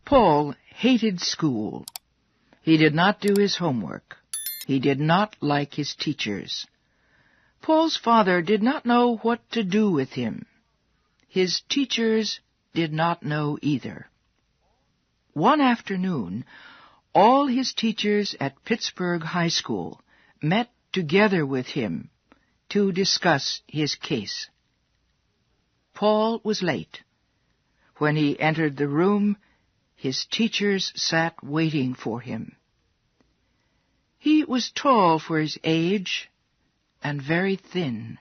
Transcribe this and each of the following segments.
Paul hated school. He did not do his homework. He did not like his teachers. Paul's father did not know what to do with him. His teachers did not know either. One afternoon, all his teachers at Pittsburgh High School met together with him to discuss his case. Paul was late. When he entered the room, his teachers sat waiting for him. He was tall for his age and very thin.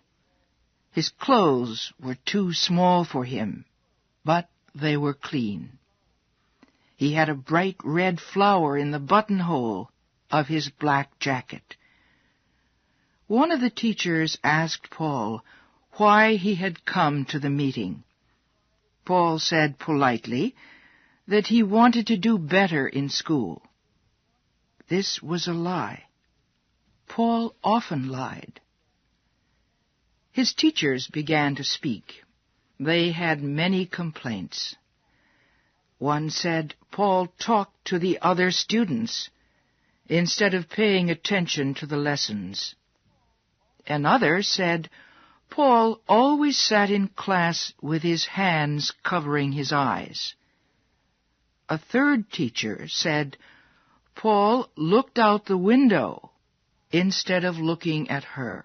His clothes were too small for him, but they were clean. He had a bright red flower in the buttonhole of his black jacket. One of the teachers asked Paul why he had come to the meeting. Paul said politely that he wanted to do better in school. This was a lie. Paul often lied. His teachers began to speak. They had many complaints. One said Paul talked to the other students instead of paying attention to the lessons. Another said Paul always sat in class with his hands covering his eyes. A third teacher said Paul looked out the window instead of looking at her.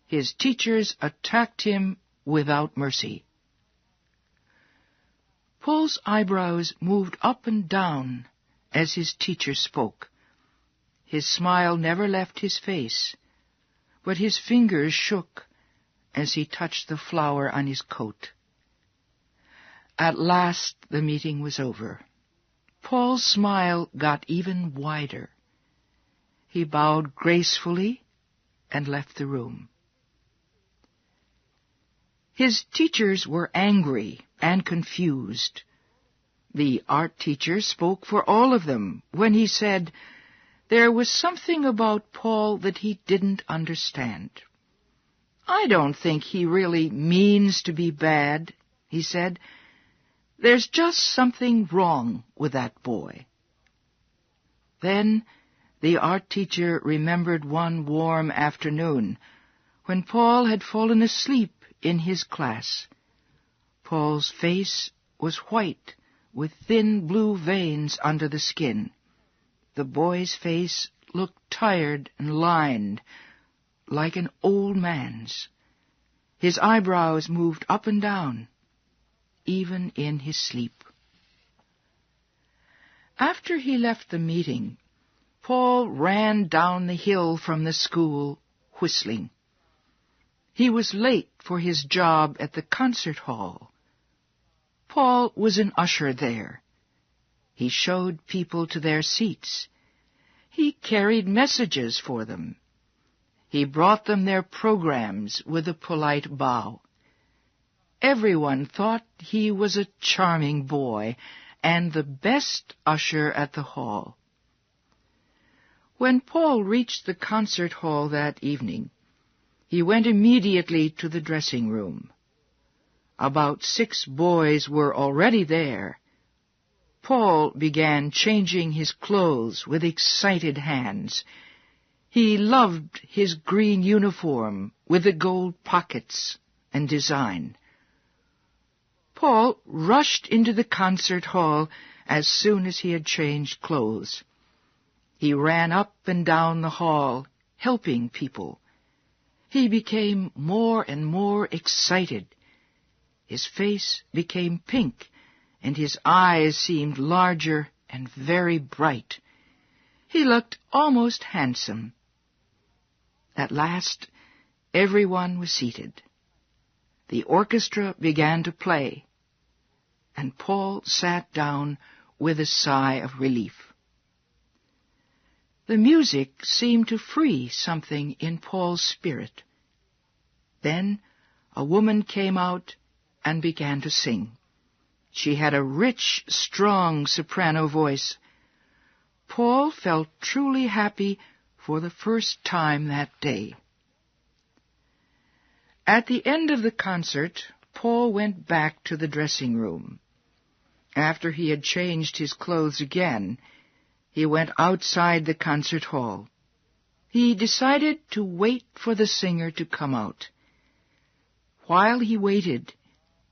His teachers attacked him without mercy. Paul's eyebrows moved up and down as his teacher spoke. His smile never left his face, but his fingers shook as he touched the flower on his coat. At last the meeting was over. Paul's smile got even wider. He bowed gracefully and left the room. His teachers were angry and confused. The art teacher spoke for all of them when he said there was something about Paul that he didn't understand. "I don't think he really means to be bad," he said. "There's just something wrong with that boy." Then the art teacher remembered one warm afternoon when Paul had fallen asleep in his class. Paul's face was white with thin blue veins under the skin. The boy's face looked tired and lined, like an old man's. His eyebrows moved up and down, even in his sleep. After he left the meeting, Paul ran down the hill from the school, whistling. He was late for his job at the concert hall. Paul was an usher there. He showed people to their seats. He carried messages for them. He brought them their programs with a polite bow. Everyone thought he was a charming boy and the best usher at the hall. When Paul reached the concert hall that evening, he went immediately to the dressing room. About 6 boys were already there. Paul began changing his clothes with excited hands. He loved his green uniform with the gold pockets and design. Paul rushed into the concert hall as soon as he had changed clothes. He ran up and down the hall, helping people. He became more and more excited. His face became pink, and his eyes seemed larger and very bright. He looked almost handsome. At last, everyone was seated. The orchestra began to play, and Paul sat down with a sigh of relief. The music seemed to free something in Paul's spirit. Then a woman came out and began to sing. She had a rich, strong soprano voice. Paul felt truly happy for the first time that day. At the end of the concert, Paul went back to the dressing room. After he had changed his clothes again, he went outside the concert hall. He decided to wait for the singer to come out. While he waited,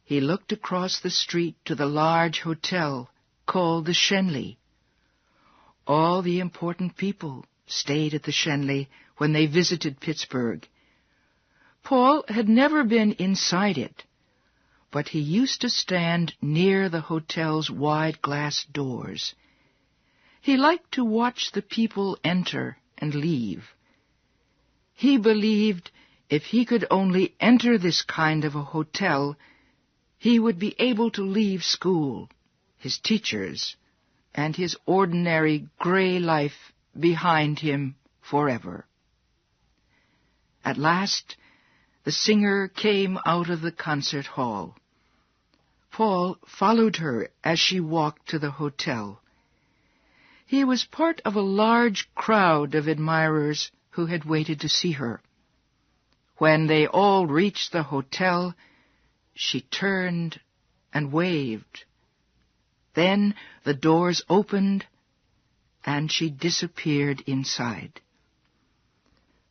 he looked across the street to the large hotel called the Schenley. All the important people stayed at the Schenley when they visited Pittsburgh. Paul had never been inside it, but he used to stand near the hotel's wide glass doors. He liked to watch the people enter and leave. He believed if he could only enter this kind of a hotel, he would be able to leave school, his teachers, and his ordinary gray life behind him forever. At last, the singer came out of the concert hall. Paul followed her as she walked to the hotel. He was part of a large crowd of admirers who had waited to see her. When they all reached the hotel, she turned and waved. Then the doors opened, and she disappeared inside.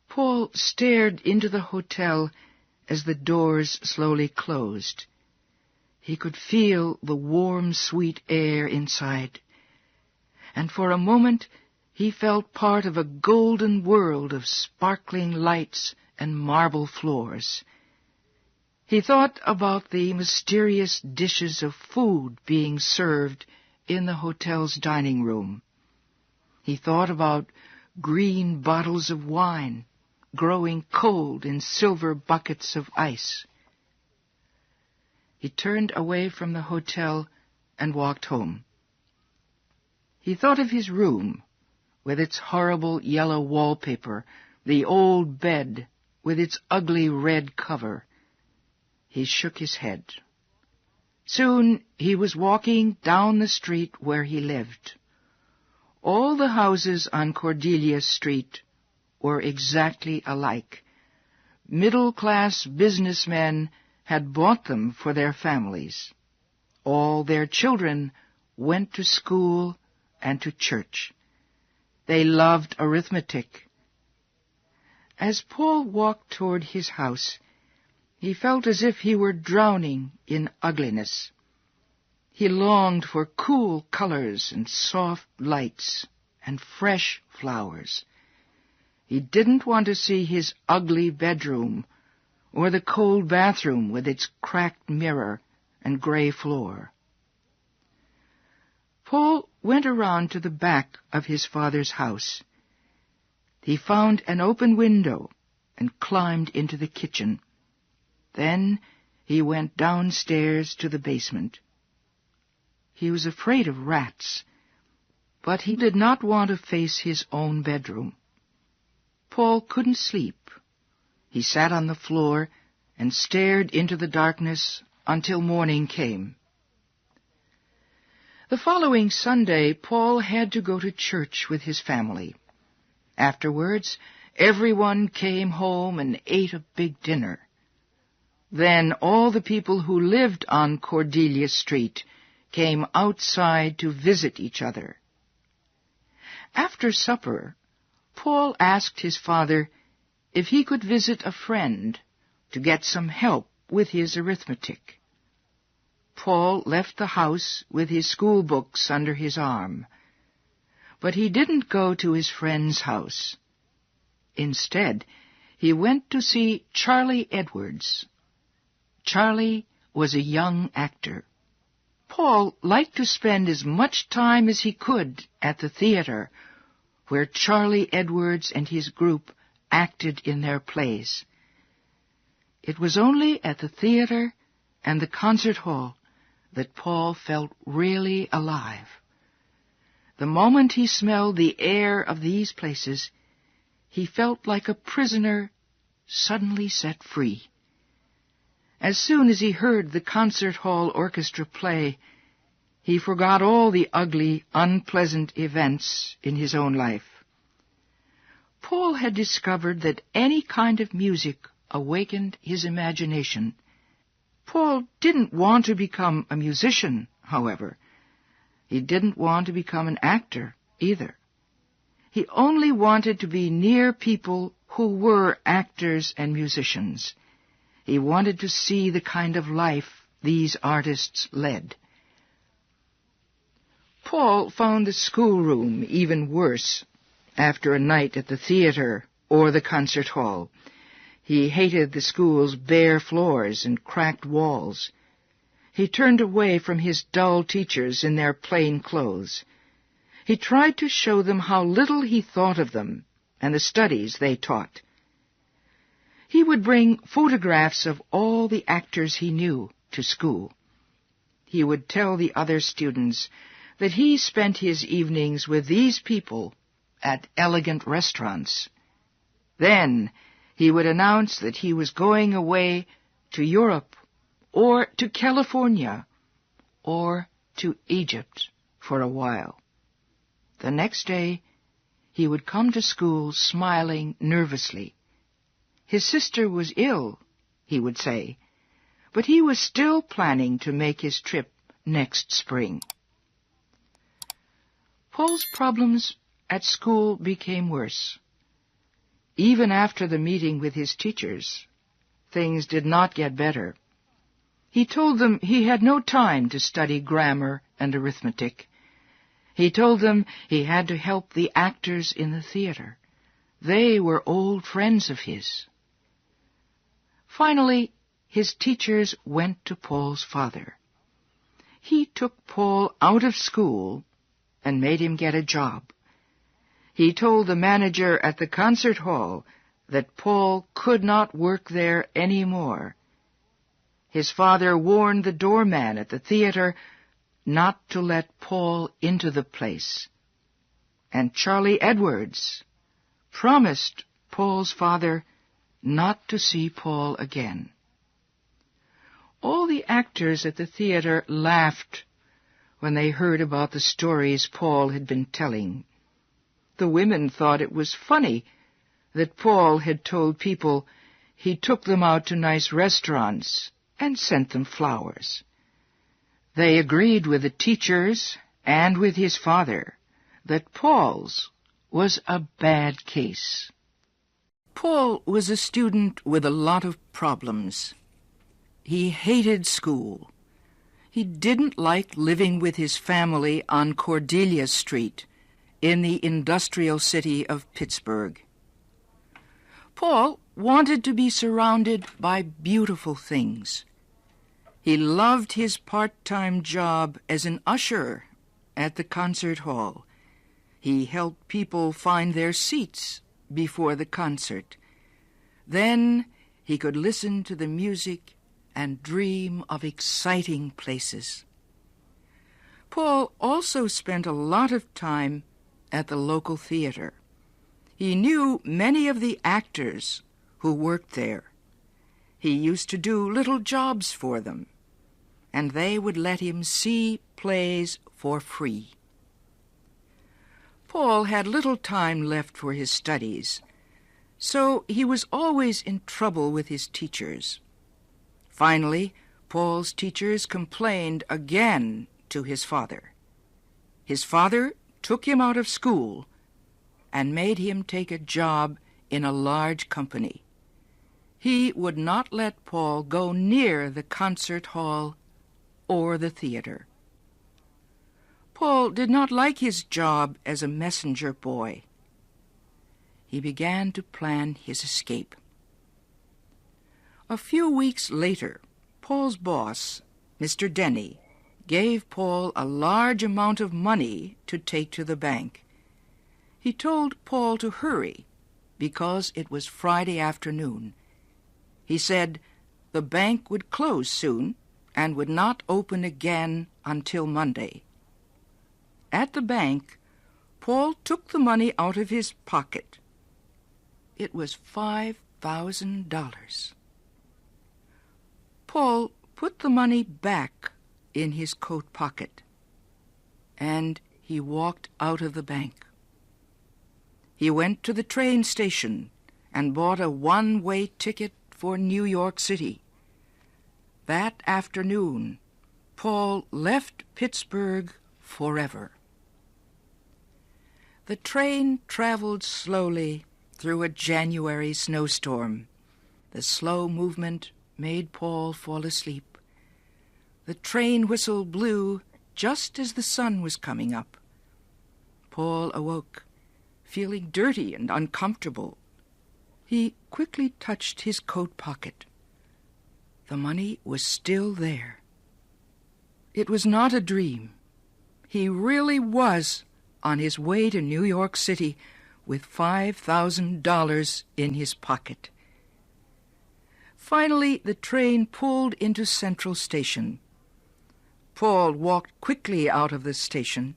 Paul stared into the hotel as the doors slowly closed. He could feel the warm, sweet air inside, and for a moment he felt part of a golden world of sparkling lights and marble floors. He thought about the mysterious dishes of food being served in the hotel's dining room. He thought about green bottles of wine growing cold in silver buckets of ice. He turned away from the hotel and walked home. He thought of his room, with its horrible yellow wallpaper, the old bed with its ugly red cover. He shook his head. Soon he was walking down the street where he lived. All the houses on Cordelia Street were exactly alike. Middle-class businessmen had bought them for their families. All their children went to school and to church. They loved arithmetic. As Paul walked toward his house, he felt as if he were drowning in ugliness. He longed for cool colors and soft lights and fresh flowers. He didn't want to see his ugly bedroom or the cold bathroom with its cracked mirror and gray floor. Paul went around to the back of his father's house. He found an open window and climbed into the kitchen. Then he went downstairs to the basement. He was afraid of rats, but he did not want to face his own bedroom. Paul couldn't sleep. He sat on the floor and stared into the darkness until morning came. The following Sunday, Paul had to go to church with his family. Afterwards, everyone came home and ate a big dinner. Then all the people who lived on Cordelia Street came outside to visit each other. After supper, Paul asked his father if he could visit a friend to get some help with his arithmetic. Paul left the house with his school books under his arm, but he didn't go to his friend's house. Instead, he went to see Charlie Edwards. Charlie was a young actor. Paul liked to spend as much time as he could at the theater, where Charlie Edwards and his group acted in their plays. It was only at the theater and the concert hall that Paul felt really alive. The moment he smelled the air of these places, he felt like a prisoner suddenly set free. As soon as he heard the concert hall orchestra play, he forgot all the ugly, unpleasant events in his own life. Paul had discovered that any kind of music awakened his imagination. Paul didn't want to become a musician, however. He didn't want to become an actor either. He only wanted to be near people who were actors and musicians. He wanted to see the kind of life these artists led. Paul found the schoolroom even worse after a night at the theater or the concert hall. He hated the school's bare floors and cracked walls. He turned away from his dull teachers in their plain clothes. He tried to show them how little he thought of them and the studies they taught. He would bring photographs of all the actors he knew to school. He would tell the other students that he spent his evenings with these people at elegant restaurants. Then he would announce that he was going away to Europe or to California or to Egypt for a while. The next day he would come to school smiling nervously. His sister was ill, he would say, but he was still planning to make his trip next spring. Paul's problems at school became worse. Even after the meeting with his teachers, things did not get better. He told them he had no time to study grammar and arithmetic. He told them he had to help the actors in the theater. They were old friends of his. Finally, his teachers went to Paul's father. He took Paul out of school and made him get a job. He told the manager at the concert hall that Paul could not work there any more. His father warned the doorman at the theater not to let Paul into the place. And Charlie Edwards promised Paul's father not to see Paul again. All the actors at the theater laughed when they heard about the stories Paul had been telling. The women thought it was funny that Paul had told people he took them out to nice restaurants and sent them flowers. They agreed with the teachers and with his father that Paul's was a bad case. Paul was a student with a lot of problems. He hated school. He didn't like living with his family on Cordelia Street in the industrial city of Pittsburgh. Paul wanted to be surrounded by beautiful things. He loved his part-time job as an usher at the concert hall. He helped people find their seats before the concert. Then he could listen to the music and dream of exciting places. Paul also spent a lot of time at the local theater. He knew many of the actors who worked there. He used to do little jobs for them, and they would let him see plays for free. Paul had little time left for his studies, so he was always in trouble with his teachers. Finally, Paul's teachers complained again to his father. His father took him out of school and made him take a job in a large company. He would not let Paul go near the concert hall or the theater. Paul did not like his job as a messenger boy. He began to plan his escape. A few weeks later, Paul's boss, Mr. Denny, gave Paul a large amount of money to take to the bank. He told Paul to hurry because it was Friday afternoon. He said the bank would close soon and would not open again until Monday. At the bank, Paul took the money out of his pocket. It was $5,000. Paul put the money back in his coat pocket, and he walked out of the bank. He went to the train station and bought a one-way ticket for New York City. That afternoon, Paul left Pittsburgh forever. The train traveled slowly through a January snowstorm. The slow movement made Paul fall asleep. The train whistle blew just as the sun was coming up. Paul awoke, feeling dirty and uncomfortable. He quickly touched his coat pocket. The money was still there. It was not a dream. He really was on his way to New York City with $5,000 in his pocket. Finally, the train pulled into Central Station. Paul walked quickly out of the station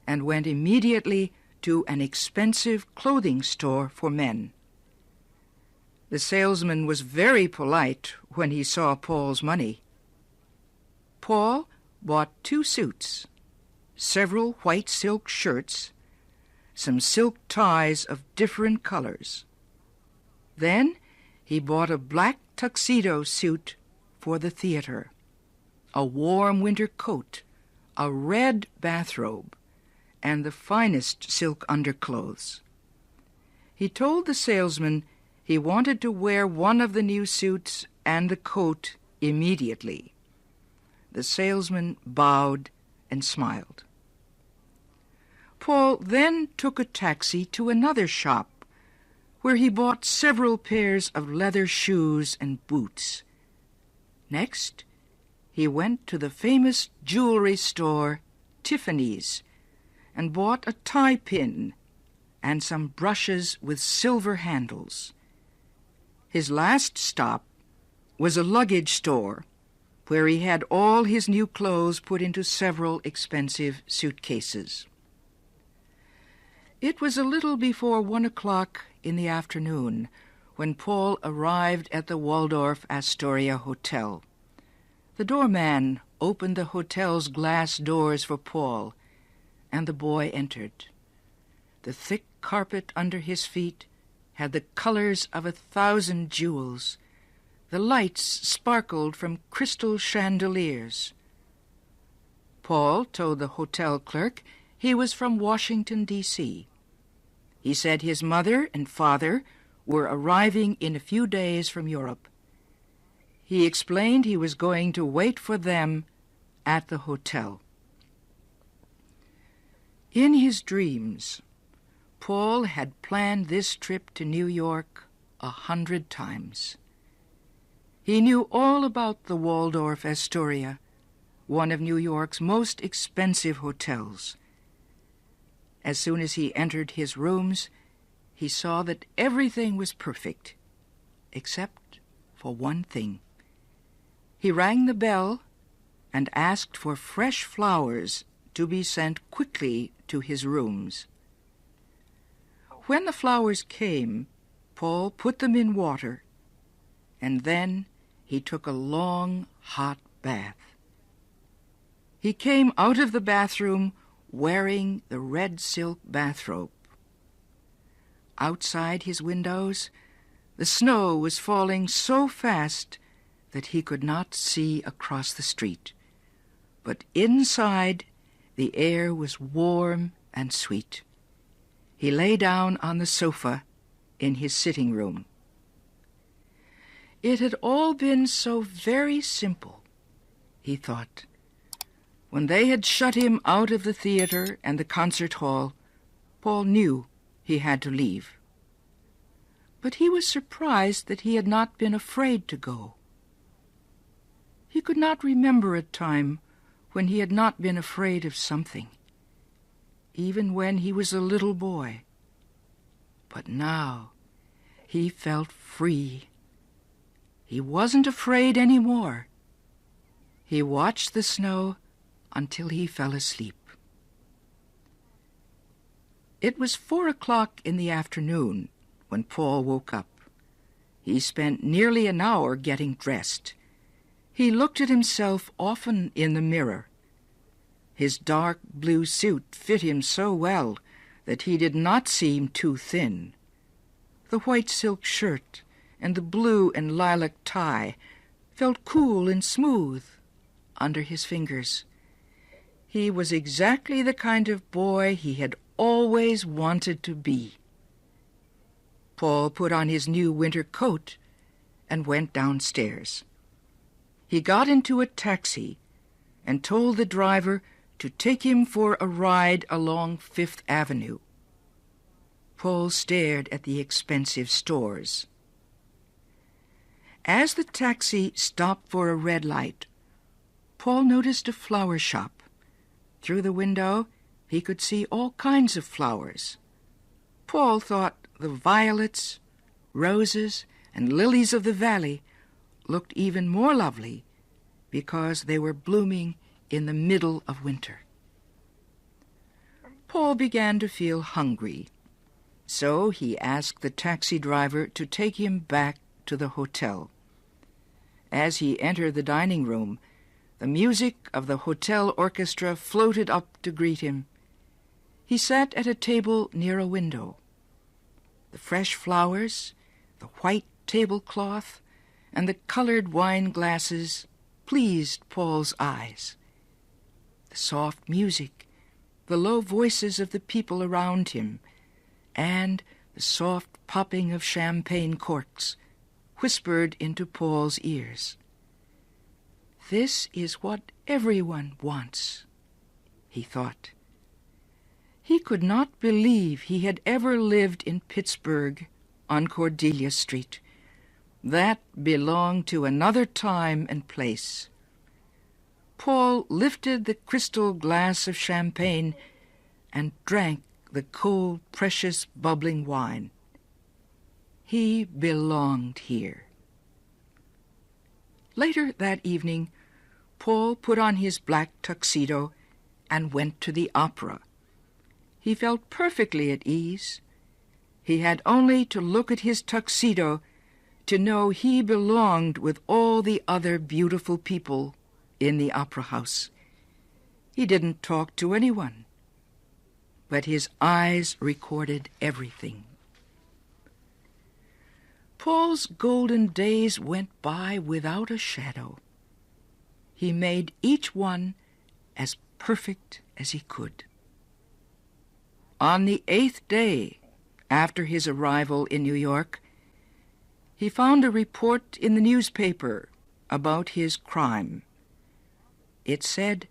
and went immediately to an expensive clothing store for men. The salesman was very polite when he saw Paul's money. Paul bought 2 suits, several white silk shirts, some silk ties of different colors. Then he bought a black tuxedo suit for the theater, a warm winter coat, a red bathrobe, and the finest silk underclothes. He told the salesman he wanted to wear one of the new suits and the coat immediately. The salesman bowed and smiled. Paul then took a taxi to another shop, where he bought several pairs of leather shoes and boots. Next, he went to the famous jewelry store, Tiffany's, and bought a tie pin and some brushes with silver handles. His last stop was a luggage store, where he had all his new clothes put into several expensive suitcases. It was a little before 1 o'clock in the afternoon when Paul arrived at the Waldorf Astoria Hotel. The doorman opened the hotel's glass doors for Paul, and the boy entered. The thick carpet under his feet had the colors of 1,000 jewels. The lights sparkled from crystal chandeliers. Paul told the hotel clerk he was from Washington, D.C. He said his mother and father were arriving in a few days from Europe. He explained he was going to wait for them at the hotel. In his dreams, Paul had planned this trip to New York 100 times. He knew all about the Waldorf Astoria, one of New York's most expensive hotels. As soon as he entered his rooms, he saw that everything was perfect, except for one thing. He rang the bell and asked for fresh flowers to be sent quickly to his rooms. When the flowers came, Paul put them in water, and then he took a long, hot bath. He came out of the bathroom wearing the red silk bathrobe. Outside his windows, the snow was falling so fast that he could not see across the street. But inside, the air was warm and sweet. He lay down on the sofa in his sitting room. It had all been so very simple, he thought. When they had shut him out of the theater and the concert hall, Paul knew he had to leave. But he was surprised that he had not been afraid to go. He could not remember a time when he had not been afraid of something, even when he was a little boy. But now he felt free. He wasn't afraid any more. He watched the snow until he fell asleep. It was 4 o'clock in the afternoon when Paul woke up. He spent nearly an hour getting dressed. He looked at himself often in the mirror. His dark blue suit fit him so well that he did not seem too thin. The white silk shirt and the blue and lilac tie felt cool and smooth under his fingers. He was exactly the kind of boy he had always wanted to be. Paul put on his new winter coat and went downstairs. He got into a taxi and told the driver to take him for a ride along Fifth Avenue. Paul stared at the expensive stores. As the taxi stopped for a red light, Paul noticed a flower shop. Through the window, he could see all kinds of flowers. Paul thought the violets, roses, and lilies of the valley looked even more lovely because they were blooming in the middle of winter. Paul began to feel hungry, so he asked the taxi driver to take him back to the hotel. As he entered the dining room, the music of the hotel orchestra floated up to greet him. He sat at a table near a window. The fresh flowers, the white tablecloth, and the colored wine glasses pleased Paul's eyes. The soft music, the low voices of the people around him, and the soft popping of champagne corks whispered into Paul's ears. This is what everyone wants, he thought. He could not believe he had ever lived in Pittsburgh on Cordelia Street. That belonged to another time and place. Paul lifted the crystal glass of champagne and drank the cold, precious, bubbling wine. He belonged here. Later that evening, Paul put on his black tuxedo and went to the opera. He felt perfectly at ease. He had only to look at his tuxedo to know he belonged with all the other beautiful people in the opera house. He didn't talk to anyone, but his eyes recorded everything. Paul's golden days went by without a shadow. He made each one as perfect as he could. On the 8th day after his arrival in New York, he found a report in the newspaper about his crime. It said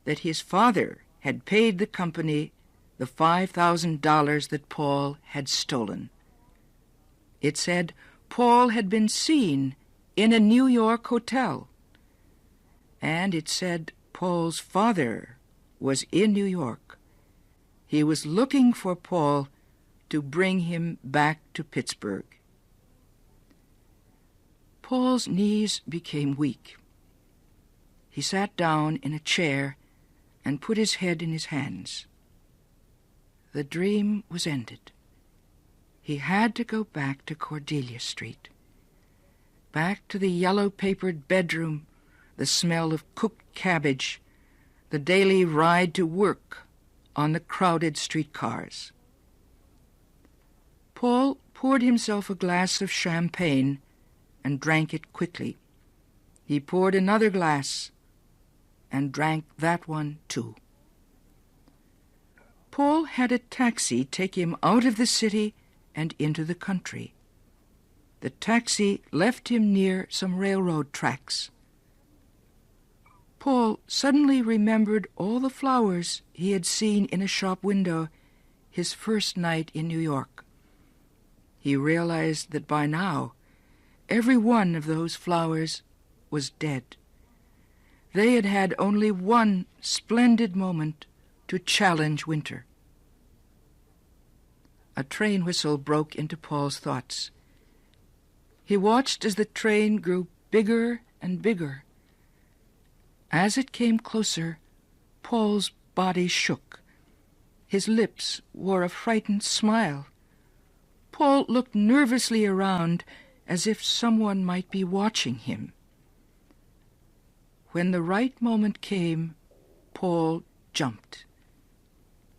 that his father had paid the company the $5,000 that Paul had stolen. It said Paul had been seen in a New York hotel. And it said Paul's father was in New York. He was looking for Paul to bring him back to Pittsburgh. Paul's knees became weak. He sat down in a chair and put his head in his hands. The dream was ended. He had to go back to Cordelia Street, back to the yellow-papered bedroom, the smell of cooked cabbage, the daily ride to work on the crowded streetcars. Paul poured himself a glass of champagne and drank it quickly. He poured another glass and drank that one too. Paul had a taxi take him out of the city and into the country. The taxi left him near some railroad tracks. Paul suddenly remembered all the flowers he had seen in a shop window his first night in New York. He realized that by now every one of those flowers was dead. They had had only one splendid moment to challenge winter. A train whistle broke into Paul's thoughts. He watched as the train grew bigger and bigger. As it came closer, Paul's body shook. His lips wore a frightened smile. Paul looked nervously around as if someone might be watching him. When the right moment came, Paul jumped.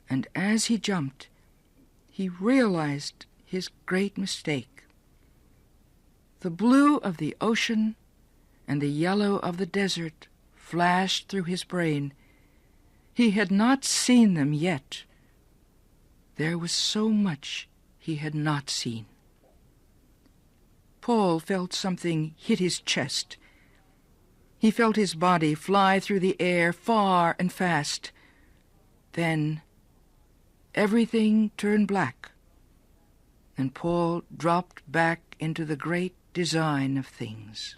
And as he jumped, he realized his great mistake. The blue of the ocean and the yellow of the desert flashed through his brain. He had not seen them yet. There was so much he had not seen. Paul felt something hit his chest. He felt his body fly through the air far and fast. Then everything turned black, and Paul dropped back into the great design of things.